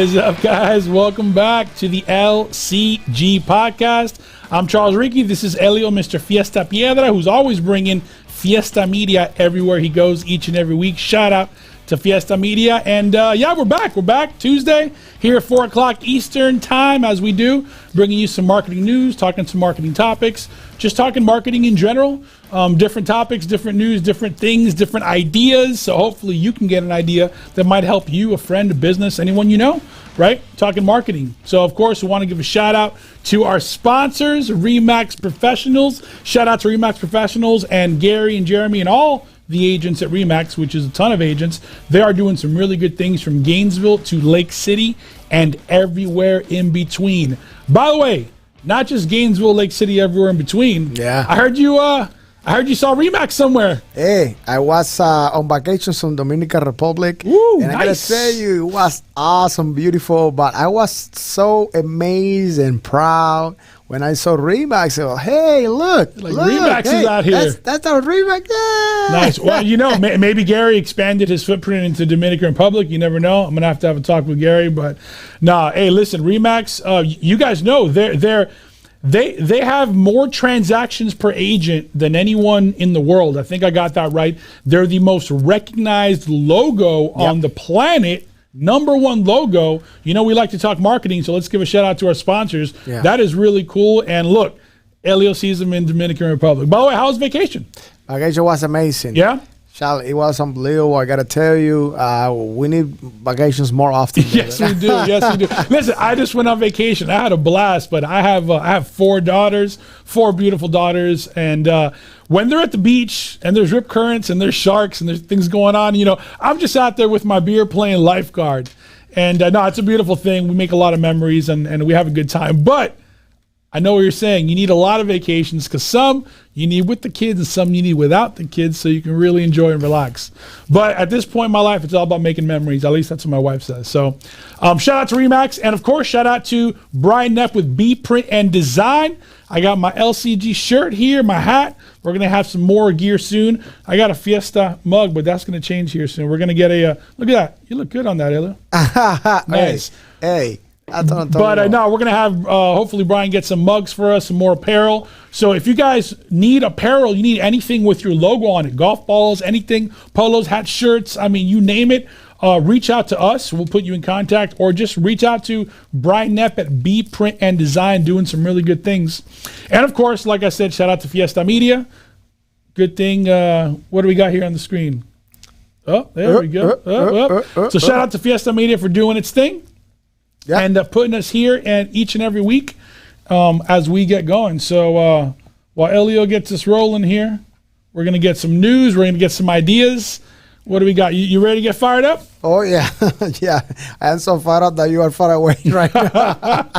is up, guys? Welcome back to the LCG Podcast. I'm Charles Ricky. This is Elio, Mr. Fiesta Piedra, who's always bringing Fiesta Media everywhere he goes each and every week. Shout out to Fiesta Media. And we're back. We're back Tuesday here at 4 o'clock Eastern time, as we do, bringing you some marketing news, talking some marketing topics, just talking marketing in general, different topics, different news, different things, different ideas. So hopefully you can get an idea that might help you, a friend, a business, anyone you know, right? Talking marketing. So, of course, we want to give a shout out to our sponsors, Remax Professionals. Shout out to Remax Professionals and Gary and Jeremy and all the agents at Remax, which is a ton of agents. They are doing some really good things from Gainesville to Lake City and everywhere in between. By the way, not just Gainesville, Lake City, everywhere in between. Yeah. I heard you saw Remax somewhere. Hey, I was on vacations in Dominican Republic. Ooh, and nice. I gotta tell you, it was awesome, beautiful, but I was so amazed and proud when I saw Remax. I go, hey, look, Remax is out here. That's our Remax. Yeah. Nice. Well, maybe Gary expanded his footprint into Dominican Republic. You never know. I'm gonna have a talk with Gary, but hey, listen, Remax. You guys know they have more transactions per agent than anyone in the world. I think I got that right. They're the most recognized logo on the planet. Number one logo. We like to talk marketing, so let's give a shout out to our sponsors. Yeah. That is really cool. And look, Elio sees them in Dominican Republic. By the way, how was vacation? Vacation was amazing. Yeah? Charlie, it was unbelievable. I gotta tell you, we need vacations more often. Yes, we do. Yes, we do. Listen, I just went on vacation. I had a blast, but I have 4 daughters, 4 beautiful daughters, and when they're at the beach and there's rip currents and there's sharks and there's things going on, I'm just out there with my beer playing lifeguard. And no, it's a beautiful thing. We make a lot of memories and we have a good time. But I know what you're saying. You need a lot of vacations because some you need with the kids and some you need without the kids so you can really enjoy and relax. But at this point in my life, it's all about making memories. At least that's what my wife says. So shout out to Remax. And, of course, shout out to Brian Neff with B Print and Design. I got my LCG shirt here, my hat. We're going to have some more gear soon. I got a Fiesta mug, but that's going to change here soon. We're going to get look at that. You look good on that, Ella. Nice. Hey. But no, we're going to have, hopefully Brian gets some mugs for us, some more apparel. So if you guys need apparel, you need anything with your logo on it, golf balls, anything, polos, hats, shirts, you name it, reach out to us. We'll put you in contact, or just reach out to Brian Neff at B Print and Design, doing some really good things. And of course, like I said, shout out to Fiesta Media. Good thing. What do we got here on the screen? Oh, there we go. So shout out to Fiesta Media for doing its thing. Yep. And putting us here and each and every week as we get going. So while Elio gets us rolling here, we're going to get some news. We're going to get some ideas. What do we got? You ready to get fired up? Oh, yeah. Yeah. I am so fired up that you are far away right now.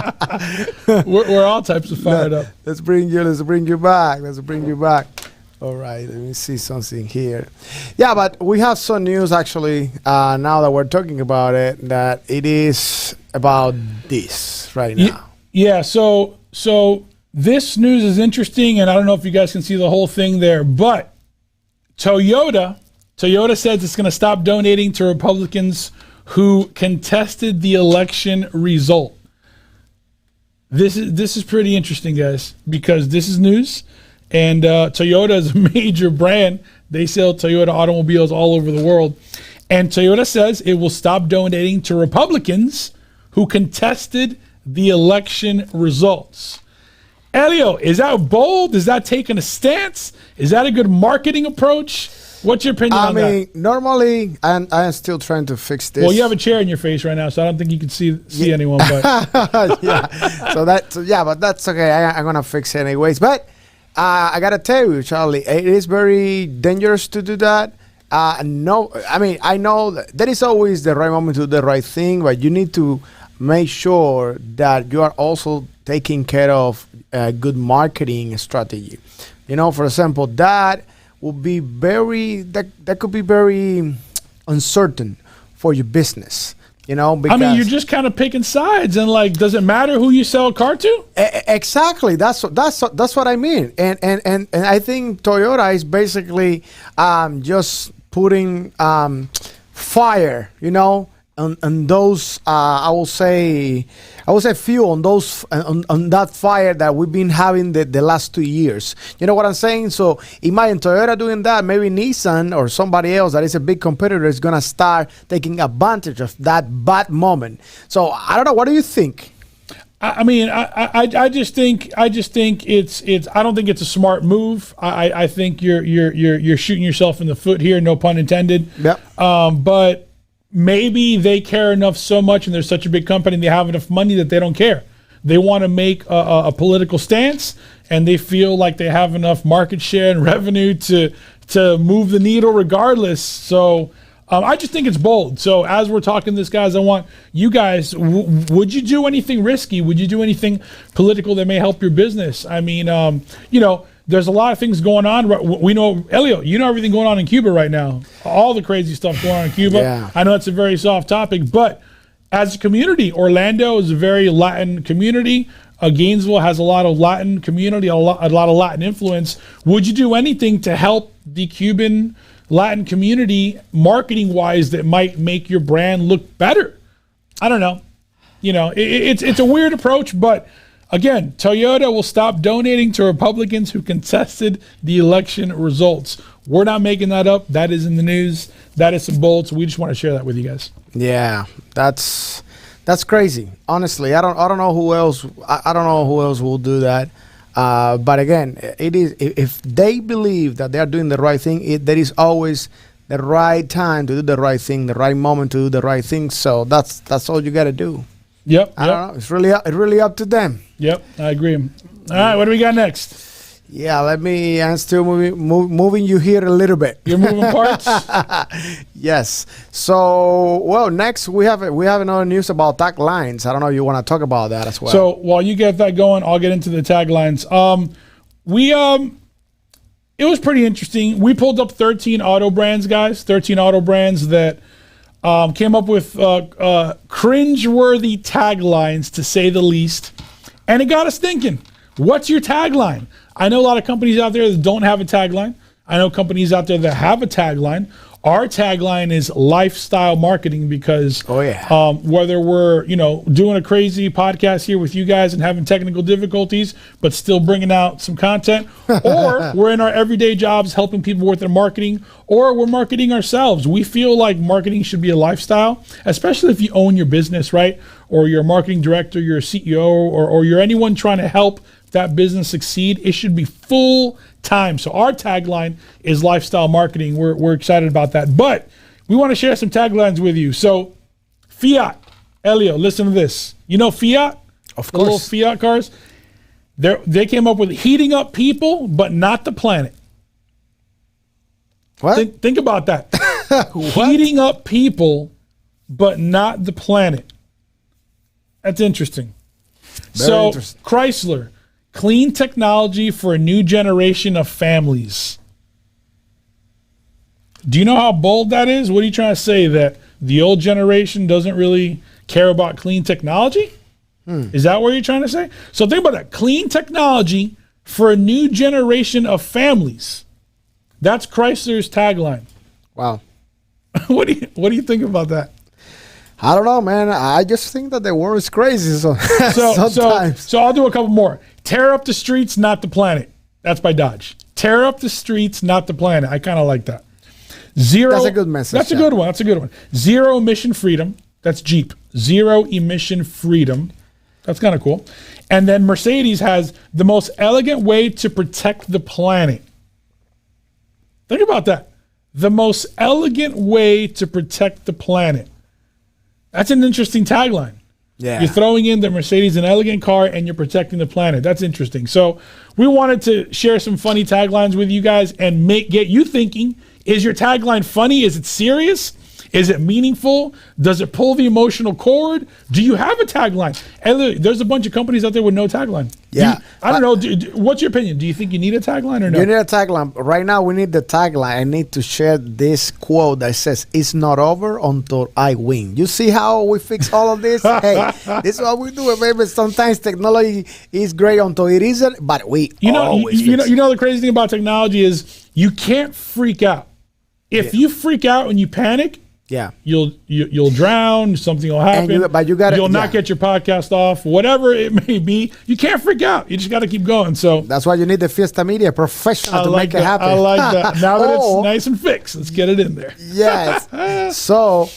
we're all types of fired up. Let's bring you back. All right, let me see something here. Yeah, but we have some news actually, now that we're talking about it, that it is about this right now. Yeah, so this news is interesting, and I don't know if you guys can see the whole thing there, but Toyota says it's going to stop donating to Republicans who contested the election result. This is pretty interesting, guys, because this is news. And Toyota is a major brand. They sell Toyota automobiles all over the world. And Toyota says it will stop donating to Republicans who contested the election results. Elio, is that bold? Is that taking a stance? Is that a good marketing approach? What's your opinion on that? Normally, and I am still trying to fix this. Well, you have a chair in your face right now, so I don't think you can see anyone. But yeah, but that's okay. I'm gonna fix it anyways. But I gotta tell you, Charlie, it is very dangerous to do that. I know that is always the right moment to do the right thing, but you need to make sure that you are also taking care of a good marketing strategy. For example, that could be very uncertain for your business. Because you're just kind of picking sides, and does it matter who you sell a car to? Exactly. That's what I mean. And I think Toyota is basically just putting fire, on those I will say fuel on those on that fire that we've been having the last 2 years. You know what I'm saying? So imagine Toyota doing that. Maybe Nissan or somebody else that is a big competitor is gonna start taking advantage of that bad moment. So I don't know. What do you think? I mean, I just think it's I don't think it's a smart move. I think you're shooting yourself in the foot here, no pun intended. Yep. But maybe they care enough so much, and they're such a big company, and they have enough money that they don't care. They want to make a political stance, and they feel like they have enough market share and revenue to move the needle regardless. So I just think it's bold. So as we're talking this, guys, I want you guys, would you do anything risky? Would you do anything political that may help your business? I mean, there's a lot of things going on. We know, Elio, you know everything going on in Cuba right now. All the crazy stuff going on in Cuba. Yeah. I know it's a very soft topic, but as a community, Orlando is a very Latin community. Gainesville has a lot of Latin community, a lot of Latin influence. Would you do anything to help the Cuban Latin community marketing-wise that might make your brand look better? I don't know. It's a weird approach, but again, Toyota will stop donating to Republicans who contested the election results. We're not making that up. That is in the news. That is some bold. So we just want to share that with you guys. Yeah, that's crazy. Honestly, I don't know who else. I don't know who else will do that. But again, it is if they believe that they are doing the right thing, there is always the right time to do the right thing, the right moment to do the right thing. So that's all you got to do. Yep. I don't know. It's really up to them. Yep, I agree. All right, what do we got next? Yeah, I'm still moving you here a little bit. You're moving parts? Yes. So, well, next we have another news about taglines. I don't know if you want to talk about that as well. So while you get that going, I'll get into the taglines. It was pretty interesting. We pulled up 13 auto brands, guys. 13 auto brands that came up with cringeworthy taglines, to say the least. And it got us thinking, what's your tagline? I know a lot of companies out there that don't have a tagline. I know companies out there that have a tagline. Our tagline is lifestyle marketing because whether we're, doing a crazy podcast here with you guys and having technical difficulties, but still bringing out some content, or we're in our everyday jobs helping people with their marketing, or we're marketing ourselves. We feel like marketing should be a lifestyle, especially if you own your business, right? Or you're a marketing director, you're a CEO, or you're anyone trying to help that business succeed. It should be full time. So our tagline is lifestyle marketing. We're excited about that, but we want to share some taglines with you. So Fiat, Elio, listen to this. You know Fiat? Of course. The little Fiat cars. They came up with heating up people, but not the planet. What? Think about that. Heating up people, but not the planet. That's interesting. Very interesting. Chrysler, clean technology for a new generation of families. Do you know how bold that is? What are you trying to say? That the old generation doesn't really care about clean technology? Is that what you're trying to say? So think about that. Clean technology for a new generation of families. That's Chrysler's tagline. Wow. What do you think about that? I don't know, man. I just think that the world is crazy. So sometimes. So I'll do a couple more. Tear up the streets, not the planet. That's by Dodge. Tear up the streets, not the planet. I kind of like that. Zero. That's a good message. That's a good one. That's a good one. Zero emission freedom. That's Jeep. Zero emission freedom. That's kind of cool. And then Mercedes has the most elegant way to protect the planet. Think about that. The most elegant way to protect the planet. That's an interesting tagline. Yeah. You're throwing in the Mercedes, an elegant car, and you're protecting the planet. That's interesting. So we wanted to share some funny taglines with you guys and get you thinking, is your tagline funny? Is it serious? Is it meaningful? Does it pull the emotional cord? Do you have a tagline? And there's a bunch of companies out there with no tagline. Yeah. I don't know. What's your opinion? Do you think you need a tagline or no? You need a tagline. Right now, we need the tagline. I need to share this quote that says, "It's not over until I win." You see how we fix all of this? Hey, this is what we do, baby. Sometimes technology is great until it isn't, but we always fix it. You know the crazy thing about technology is you can't freak out. If you freak out and you panic, Yeah. You'll drown. Something will happen. You'll not get your podcast off. Whatever it may be, you can't freak out. You just got to keep going. So that's why you need the Fiesta Media professional to make it happen. I like that. Now that it's nice and fixed, let's get it in there. Yes. So.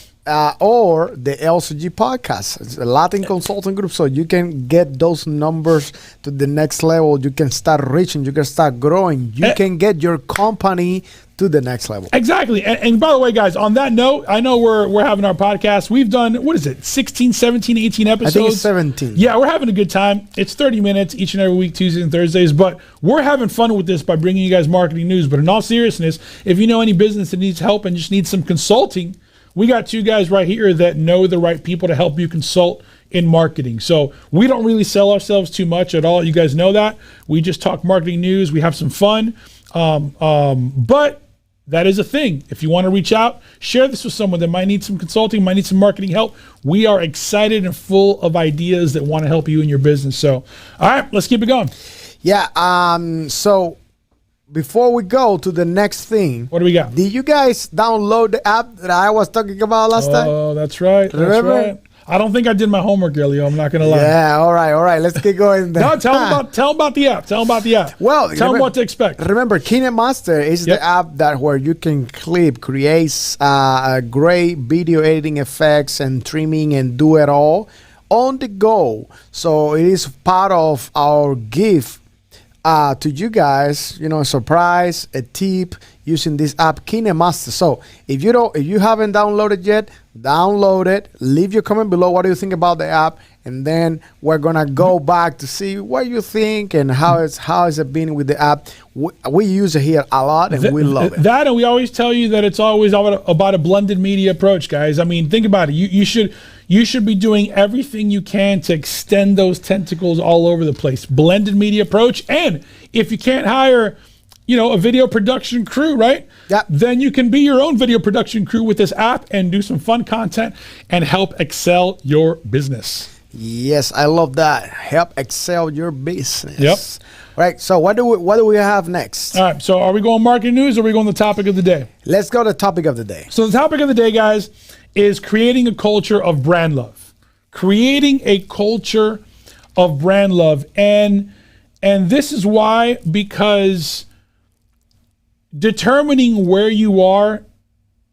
Or the Lcg Podcast. It's a Latin consulting group, so you can get those numbers to the next level. You can start reaching. You can start growing. You can get your company to the next level. Exactly. And by the way, guys, on that note, I know we're having our podcast. We've done, 16, 17, 18 episodes? I think it's 17. Yeah, we're having a good time. It's 30 minutes each and every week, Tuesdays and Thursdays. But we're having fun with this by bringing you guys marketing news. But in all seriousness, if you know any business that needs help and just needs some consulting, we got two guys right here that know the right people to help you consult in marketing. So we don't really sell ourselves too much at all. You guys know that. We just talk marketing news. We have some fun. But that is a thing. If you want to reach out, share this with someone that might need some consulting, might need some marketing help. We are excited and full of ideas that want to help you in your business. So, all right, let's keep it going. Yeah. So before we go to the next thing, what do we got? Did you guys download the app that I was talking about last time? Oh, that's right. Remember? That's right. I don't think I did my homework, Elio. I'm not going to lie. Yeah, all right. Let's get going. No, tell them about the app. Tell them about the app. Well, tell them what to expect. Remember, KineMaster is the app where you can create great video editing effects and trimming and do it all on the go. So it is part of our gift to you guys, a surprise, a tip using this app, KineMaster. So if you haven't downloaded yet, download it. Leave your comment below. What do you think about the app? And then we're gonna go back to see what you think and how has it been with the app. We use it here a lot and we love it. And we always tell you that it's always about a blended media approach, guys. I mean, think about it. You should be doing everything you can to extend those tentacles all over the place. Blended media approach. And if you can't hire, a video production crew, right? Yeah. Then you can be your own video production crew with this app and do some fun content and help excel your business. Yes, I love that. Help excel your business. Yep. Right. So what do we have next? All right. So are we going marketing news or are we going to the topic of the day? Let's go to the topic of the day. So the topic of the day, guys, is creating a culture of brand love. Creating a culture of brand love. And this is why, because determining where you are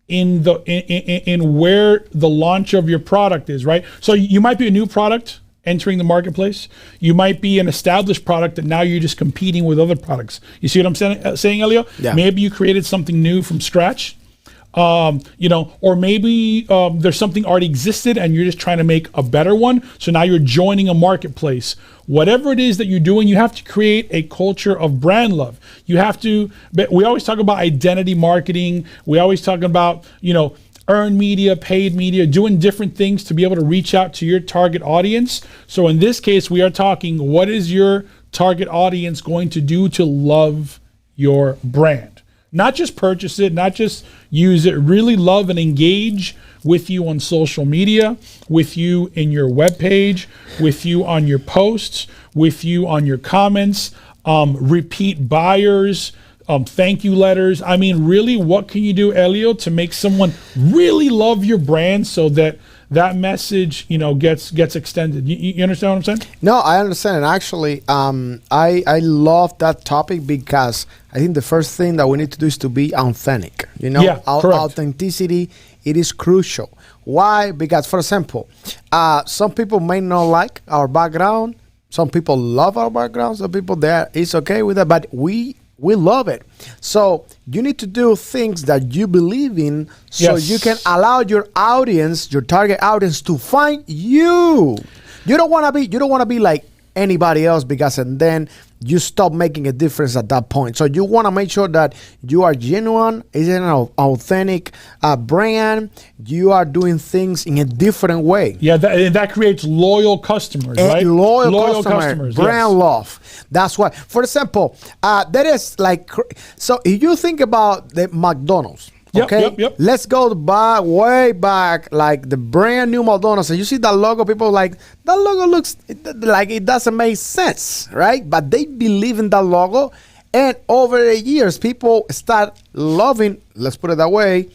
in where the launch of your product is, right? So you might be a new product entering the marketplace. You might be an established product that now you're just competing with other products. You see what I'm saying, Elio? Yeah. Maybe you created something new from scratch. Or maybe there's something already existed and you're just trying to make a better one. So now you're joining a marketplace. Whatever it is that you're doing, you have to create a culture of brand love. You have to, we always talk about identity marketing. We always talk about, earned media, paid media, doing different things to be able to reach out to your target audience. So in this case, we are talking, what is your target audience going to do to love your brand? Not just purchase it, not just use it, really love and engage with you on social media, with you in your webpage, with you on your posts, with you on your comments, repeat buyers, thank you letters. I mean, really, what can you do, Elio, to make someone really love your brand so that message, gets extended? You understand what I'm saying? No, I understand. And actually, I love that topic because I think the first thing that we need to do is to be authentic. Correct. Authenticity, it is crucial. Why? Because, for example, some people may not like our background. Some people love our background. Some people it's okay with that, but we love it. So you need to do things that you believe in so you can allow your audience, your target audience, to find you. You don't want to be like anybody else, because and then you stop making a difference at that point. So you want to make sure that you are genuine, is an authentic brand. You are doing things in a different way. Yeah, that creates loyal customers, right? Loyal customers, brand love. That's why. For example, there is so if you think about the McDonald's. Okay, yep. Let's go way back, like the brand new McDonald's. And you see that logo, people like, that logo looks like it doesn't make sense, right? But they believe in that logo. And over the years, people start loving, let's put it that way,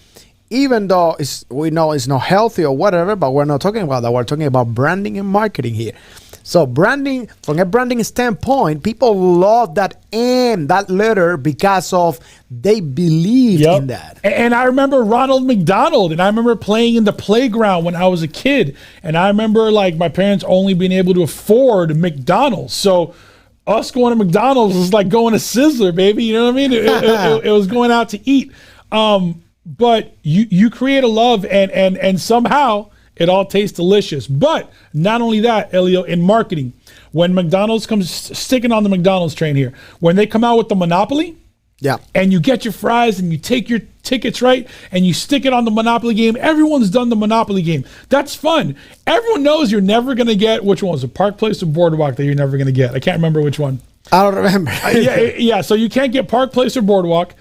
even though we know it's not healthy or whatever, but we're not talking about that. We're talking about branding and marketing here. So branding, from a branding standpoint, people love that M, that letter, because of they believe in that. And I remember Ronald McDonald, and I remember playing in the playground when I was a kid. And I remember like my parents only being able to afford McDonald's. So us going to McDonald's was like going to Sizzler, baby. You know what I mean? It was going out to eat. But you create a love, and somehow it all tastes delicious. But not only that, Elio, in marketing, when McDonald's comes sticking on the McDonald's train here, when they come out with the Monopoly, and you get your fries and you take your tickets, right, and you stick it on the Monopoly game, everyone's done the Monopoly game. That's fun. Everyone knows you're never going to get, which one was it, Park Place or Boardwalk that you're never going to get? I can't remember which one. I don't remember. Yeah, so you can't get Park Place or Boardwalk.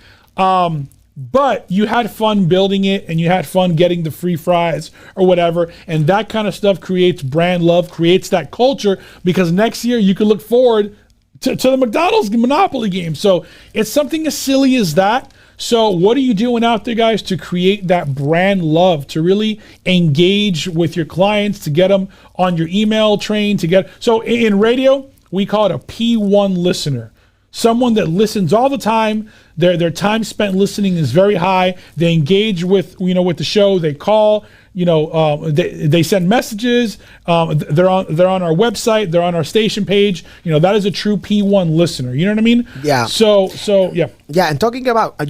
But you had fun building it, and you had fun getting the free fries or whatever. And that kind of stuff creates brand love, creates that culture, because next year you can look forward to the McDonald's Monopoly game. So it's something as silly as that. So what are you doing out there, guys, to create that brand love, to really engage with your clients, to get them on your email train, so in radio, we call it a P1 listener. Someone that listens all the time. Their time spent listening is very high. They engage with the show. They call. They send messages. They're on our website. They're on our station page. That is a true P1 listener. You know what I mean? Yeah. So yeah. Yeah, and talking about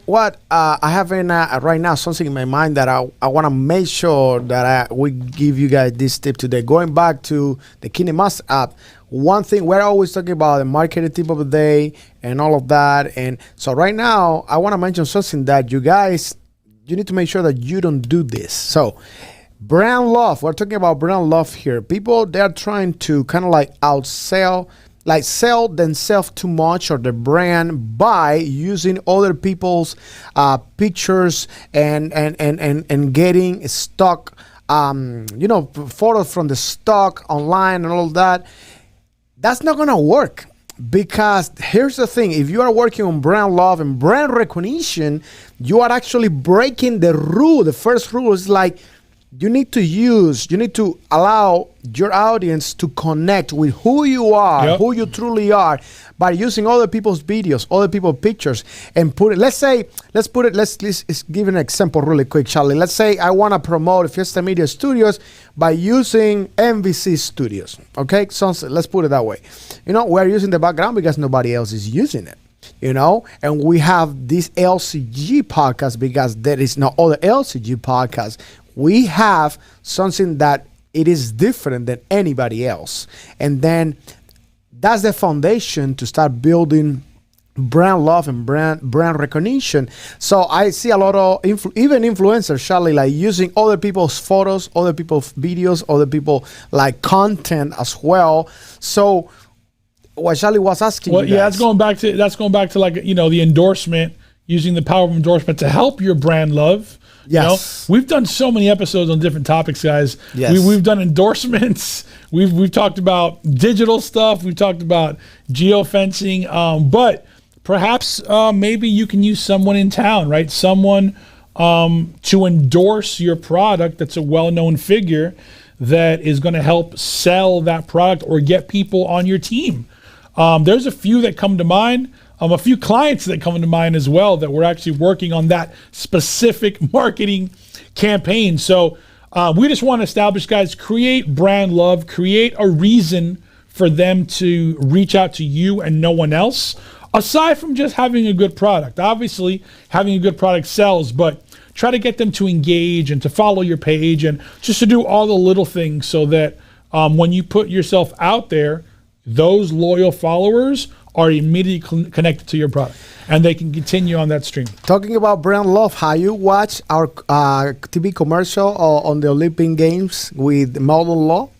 what I have in right now something in my mind that I want to make sure that we give you guys this tip today. Going back to the KineMaster app. One thing, we're always talking about the marketing tip of the day and all of that. And so right now, I want to mention something that you need to make sure that you don't do this. So brand love, we're talking about brand love here. People, they're trying to kind of like outsell, like sell themselves too much or the brand by using other people's pictures and getting stock, photos from the stock online and all of that. That's not going to work, because here's the thing. If you are working on brand love and brand recognition, you are actually breaking the rule. The first rule is like you need to allow your audience to connect with who you are, who you truly are, by using other people's videos, other people's pictures, and let's give an example really quick, Charlie. Let's say I want to promote Fiesta Media Studios by using MVC Studios. Okay, so let's put it that way. We're using the background because nobody else is using it. And we have this LCG podcast because there is no other LCG podcast. We have something that it is different than anybody else. And then that's the foundation to start building brand love and brand recognition. So I see a lot of even influencers, Charlie, like using other people's photos, other people's videos, other people like content as well. So what Charlie was asking you guys. That's going back to like, the endorsement, using the power of endorsement to help your brand love. Yes. We've done so many episodes on different topics, guys. Yes. We've done endorsements. We've talked about digital stuff. We've talked about geofencing. But perhaps maybe you can use someone in town, right? Someone to endorse your product that's a well-known figure that is going to help sell that product or get people on your team. There's a few that come to mind. A few clients that come to mind as well that we're actually working on that specific marketing campaign. So we just want to establish, guys, create brand love, create a reason for them to reach out to you and no one else, aside from just having a good product. Obviously, having a good product sells, but try to get them to engage and to follow your page and just to do all the little things so that when you put yourself out there, those loyal followers are immediately connected to your product and they can continue on that stream. Talking about brand love, have you watched our TV commercial on the Olympic Games with Model Law?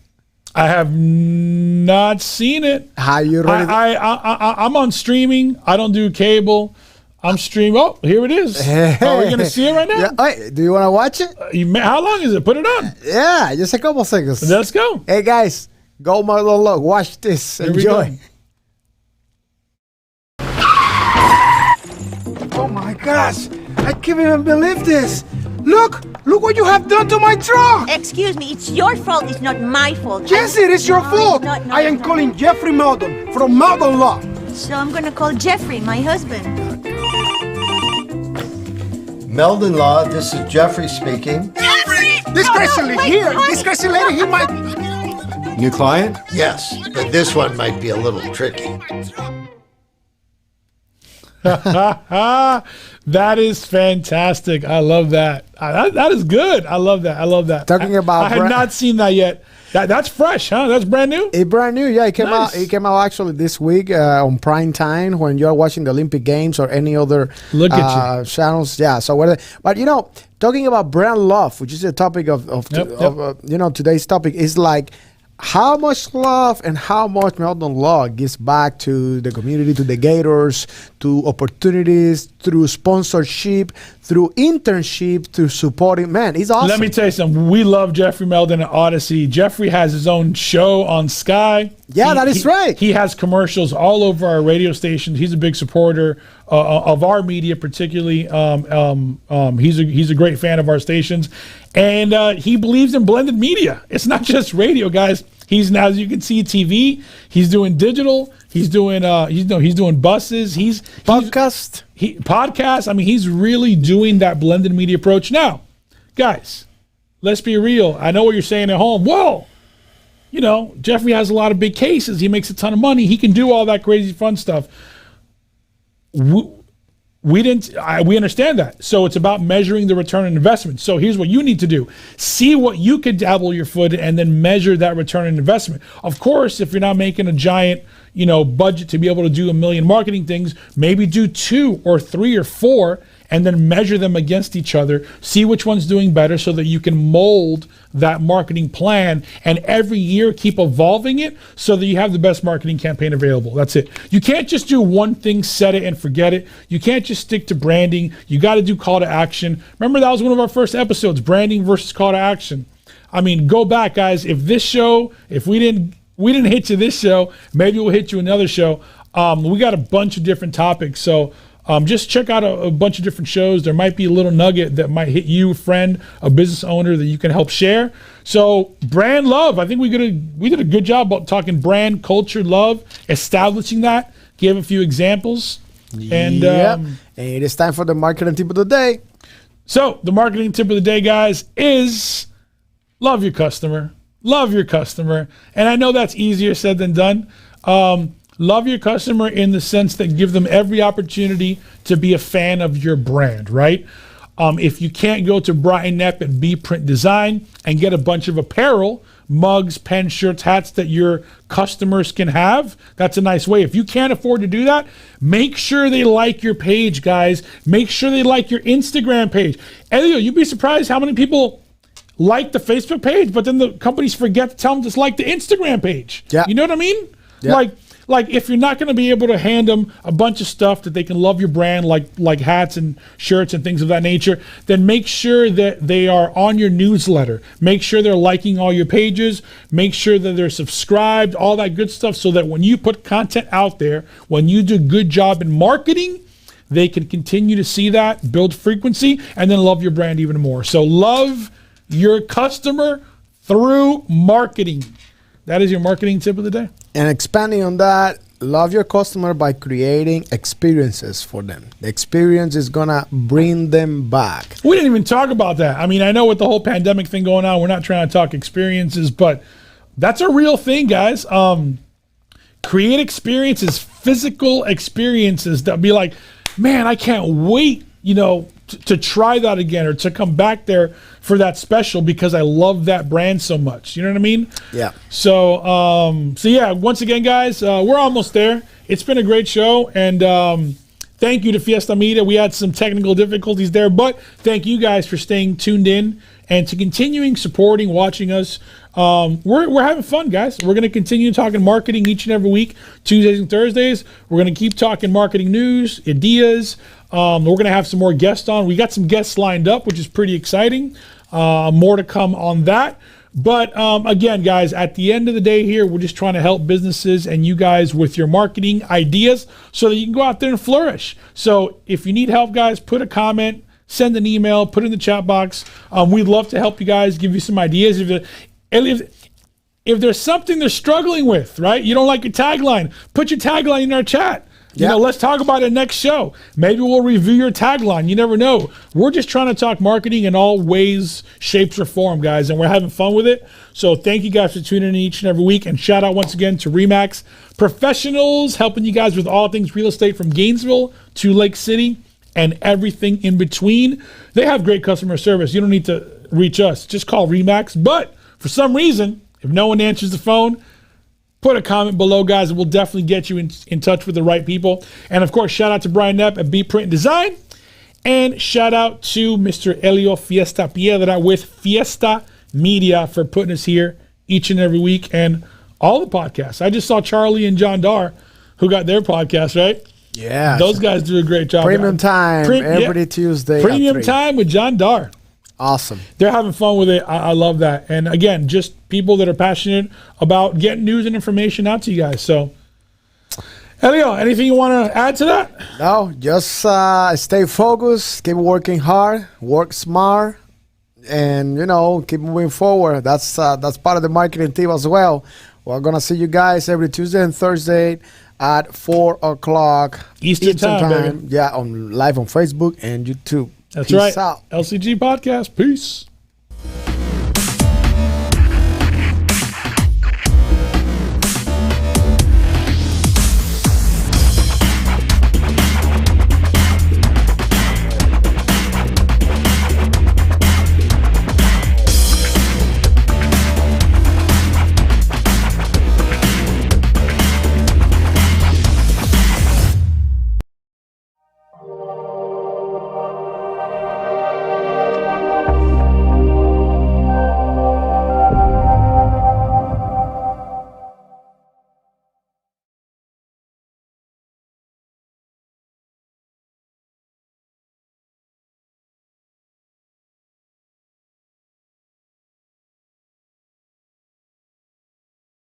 I have not seen it. Have you ready? I'm on streaming. I don't do cable. I'm streaming. Oh, here it is. Are we going to see it right now? Yeah. Wait, do you want to watch it? How long is it? Put it on. Yeah, just a couple seconds. Let's go. Hey, guys, go Model Law. Watch this. Here Enjoy. Oh my gosh, I can't even believe this. Look what you have done to my truck. Excuse me, it's your fault. It's not my fault. Yes, it is your fault. No, I am calling Jeffrey Meldon from Meldon Law. So I'm gonna call Jeffrey, my husband. Meldon Law, this is Jeffrey speaking. This crazy lady here. This crazy lady, he might... New client? Yes, but this one might be a little tricky. That is fantastic. I love that. That is good. I love that. I love that. Talking about I had not seen that yet. That's fresh, huh? That's brand new? It's brand new, yeah. It came Nice. out. It came out actually this week on prime time when you're watching the Olympic Games or any other Look at you. channels. Yeah. So what? But talking about brand love, which is the topic of today's topic, is like how much love and how much Meldon Law gives back to the community, to the Gators, to opportunities, through sponsorship, through internship, through supporting. Man, it's awesome. Let me tell you something. We love Jeffrey Meldon at Odyssey. Jeffrey has his own show on Sky. Yeah, that is right. He has commercials all over our radio stations. He's a big supporter of our media, particularly. He's a great fan of our stations, and he believes in blended media. It's not just radio, guys. He's now, as you can see, TV. He's doing digital. He's doing he's doing buses. He's podcasts. I mean, he's really doing that blended media approach. Now, guys, let's be real. I know what you're saying at home. Whoa, Jeffrey has a lot of big cases. He makes a ton of money. He can do all that crazy fun stuff. We understand that. So it's about measuring the return on investment. So here's what you need to do. See what you could dabble your foot in and then measure that return on investment. Of course, if you're not making a giant, budget to be able to do a million marketing things, maybe do 2 or 3 or 4 and then measure them against each other. See which one's doing better so that you can mold that marketing plan and every year keep evolving it so that you have the best marketing campaign available. That's it. You can't just do one thing, set it and forget it. You can't just stick to branding. You got to do call to action. Remember, that was one of our first episodes, branding versus call to action. I mean, go back, guys. If we didn't hit you this show, maybe we'll hit you another show. We got a bunch of different topics. So just check out a bunch of different shows. There might be a little nugget that might hit you, a friend, a business owner that you can help share. So brand love, I think we did a good job about talking brand, culture, love, establishing that, gave a few examples. And and it is time for the marketing tip of the day. So the marketing tip of the day, guys, is love your customer. Love your customer. And I know that's easier said than done. Love your customer in the sense that give them every opportunity to be a fan of your brand, right? If you can't go to Brian Knapp at B Print Design and get a bunch of apparel, mugs, pens, shirts, hats that your customers can have, that's a nice way. If you can't afford to do that, make sure they like your page, guys. Make sure they like your Instagram page. Elio, you'd be surprised how many people like the Facebook page, but then the companies forget to tell them to like the Instagram page. Yeah. You know what I mean? Yeah. Like if you're not going to be able to hand them a bunch of stuff that they can love your brand, like hats and shirts and things of that nature, then make sure that they are on your newsletter. Make sure they're liking all your pages. Make sure that they're subscribed, all that good stuff, so that when you put content out there, when you do a good job in marketing, they can continue to see that, build frequency, and then love your brand even more. So love your customer through marketing. That is your marketing tip of the day. And expanding on that, love your customer by creating experiences for them. The experience is going to bring them back. We didn't even talk about that. I mean, I know with the whole pandemic thing going on, we're not trying to talk experiences, but that's a real thing, guys. Create experiences, physical experiences that be like, man, I can't wait, to try that again or to come back there for that special because I love that brand so much. You know what I mean? Yeah. So yeah, once again, guys, we're almost there. It's been a great show. And thank you to Fiesta Media. We had some technical difficulties there, but thank you guys for staying tuned in and to continuing supporting, watching us. We're having fun, guys. We're going to continue talking marketing each and every week, Tuesdays and Thursdays. We're going to keep talking marketing news, ideas. We're going to have some more guests on. We got some guests lined up, which is pretty exciting. More to come on that. But again, guys, at the end of the day here, we're just trying to help businesses and you guys with your marketing ideas so that you can go out there and flourish. So if you need help, guys, put a comment, send an email, put it in the chat box. We'd love to help you guys, give you some ideas. If there's something they're struggling with, right? You don't like your tagline, put your tagline in our chat. You know, let's talk about it next show. Maybe we'll review your tagline. You never know. We're just trying to talk marketing in all ways, shapes, or form, guys, and we're having fun with it. So thank you guys for tuning in each and every week. And shout out once again to RE/MAX Professionals, helping you guys with all things real estate from Gainesville to Lake City and everything in between. They have great customer service. You don't need to reach us. Just call RE/MAX. But for some reason, if no one answers the phone, put a comment below, guys, and we'll definitely get you in touch with the right people. And, of course, shout out to Brian Knapp at B Print Design. And shout out to Mr. Elio Fiesta Piedra with Fiesta Media for putting us here each and every week and all the podcasts. I just saw Charlie and John Dar, who got their podcast, right? Yeah. Those guys do a great job. Premium time every Tuesday. Premium time with John Dar. Awesome. They're having fun with it. I love that. And again, just people that are passionate about getting news and information out to you guys. So, Elio, anything you want to add to that? No, just stay focused, keep working hard, work smart, and, keep moving forward. That's part of the marketing team as well. We're going to see you guys every Tuesday and Thursday at 4 o'clock Eastern time. Baby. Yeah, live on Facebook and YouTube. That's Peace right. out. LCG Podcast. Peace.